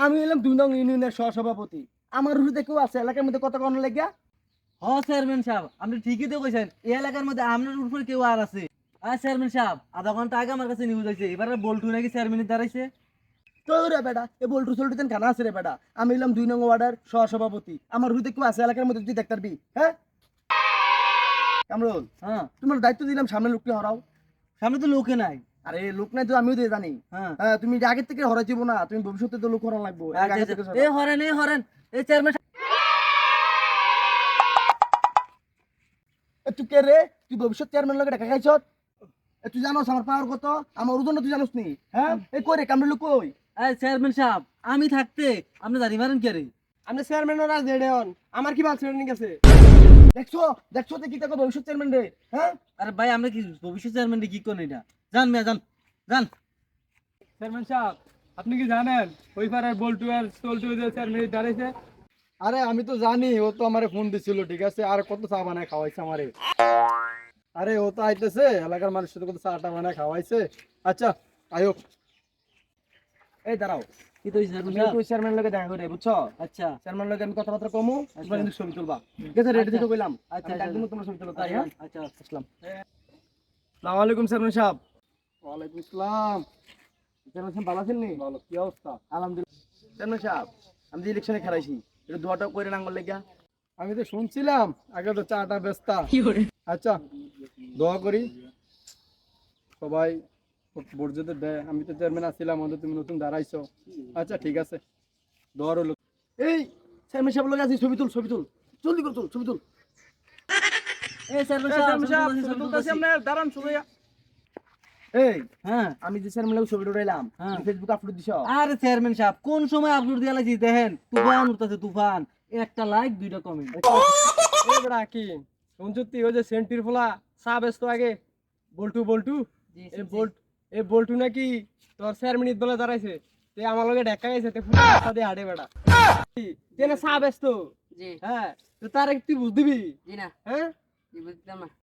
আমি হলাম ২ নং ইউনিয়নের সহসভাপতি। আমার রুটিতে কেউ আছে এলাকার মধ্যে কথা কন লাগিয়া? চেয়ারম্যান সাহেব আপনি ঠিকই তো কইছেন, এই এলাকার মধ্যে আপনার উপর কেউ আর আছে? চেয়ারম্যান সাহেব আধা ঘন্টা আগে আমার কাছে নিউজ হয়েছে এবারে বল্টু নাকি চেয়ারম্যানের দাঁড়াইছে। তো রে বেটা এ বল্টু সল্টু তেন খানা আছে রে বেটা। আমি হলাম ২ নং ওয়ার্ডের সহসভাপতি। আমার রুটিতে কেউ আছে এলাকার মধ্যে তুই দেখতে পারবি? হ্যাঁ কামরুল, হ্যাঁ, তোমার দায়িত্ব দিলাম সামনে লোককে হরাও। সামনে তো লোকে নাই। আরে লোক নাই তো আমিও তো জানি। হ্যাঁ, হ্যাঁ তুমি যে আগের থেকে হরাই দিব না, তুমি ভবিষ্যতে তো লোক হরান লাগবো। আচ্ছা, আগে আচ্ছা। থেকে এ সরাও। হরেন এই চেয়ারম্যান এ তুই কে রে? তুই ভবিষ্যৎ চেয়ারম্যান লগে দেখা খাইছত? এ তুই জানোস আমার পাওয়ার কত? আমার ওজন তুই জানোস নি? হ্যাঁ এই কই রে কামরুল কই? চেয়ারম্যান সাহেব আমি থাকতে আপনি দাঁড়ি মারেন কে রে? আপনি চেয়ারম্যান রাজ দেড়ন আমার কি বাল ট্রেনিং আছে? দেখছো দেখছো তো কি তাকে ভবিষ্যৎ চেয়ারম্যান রে? হ্যাঁ আরে ভাই আমরা কি ভবিষ্যৎ চেয়ারম্যান কি করেন এটা? জান মিয়া জান জান। চেয়ারম্যান সাহেব আপনি কি জানেন ওই পাড়ার বল্টু আর সোল্টু যে চেয়ারম্যান দাঁড়াইছে? আরে আমি তো জানি, ও তো আমারে ফোন দিছিল, ঠিক আছে, আর কত চা বানায় খাওয়াইছে আমারে। আরে ও তো আইতেছে, এলাকার মানুষের সাথে কত চাটা বানায় খাওয়াইছে। আচ্ছা আয়ো। এই দাঁড়াও, কি তো চেয়ারম্যান তুমি সাহেব? একটু চেয়ারম্যান লগে দেখা করে বুঝছো? আচ্ছা চেয়ারম্যান লগে আমি কথাবার্তা কমু, আচ্ছা। তোমার কিন্তু ছবি তুলবা। ঠিক আছে রেডি থেকে কইলাম। আচ্ছা, আমি ডাক দিমু তোমার ছবি তুলো তাই হ্যাঁ? আচ্ছা আসসালাম। আসসালামু আলাইকুম চেয়ারম্যান সাহেব। ওয়ালাইকুম আসসালাম। চেয়ারম্যান সাহেব ভালো আছেন নি? বলো কি অবস্থা? আলহামদুলিল্লাহ। চেয়ারম্যান সাহেব আমি যে ইলেকশনে খেলাইছি এটা দোয়াটা কইরে নাঙ্গল লাগিয়া। আমি তো শুনছিলাম আগে তো চাটা বেচতা। আচ্ছা দোয়া করি সবাই ভোট যদি দেয়। আমি তো চেয়ারম্যান আছিলাম, আমাদের তুমি নতুন দাঁড়াইছো। আচ্ছা ঠিক আছে, দোয়ার হলো। এই চেয়ারম্যান সাহেব লগে আছি, ছবি তুল ছবি তুল। জলদি করে তুল ছবি তুল। এই চেয়ারম্যান চেয়ারম্যান সাহেব সাহেব ছবি তুলতেছি আপনার দাঁড়ান শুনে এই হ্যাঁ। আমি যে চেয়ারম্যান লগে ছবি উঠাইলাম হ্যাঁ। ফেসবুকে আপলোড দিছো? আরে চেয়ারম্যান সাহেব কোন সময় আপলোড দিয়া লাগছি দেখেন, তুফান উঠতেছে তুফান, একটা লাইক 2টা কমেন্ট। এই বড়া কি শুনছতি ওই যে সেন্টির ফোলা চা বেচতো আগে বল্টু বল্টু এই বল্টু নাকি তোর চেয়ারম্যান বলে দাঁড়াইছে তে আমার লগে ঢাকা গেছে তে ফুলা রাস্তা দিয়ে হাঁটে বেড়া তেনে চা বেচতো জি হ্যাঁ তো তার একটু বুঝ দিবি জি না হ্যাঁ জি বুঝতাম না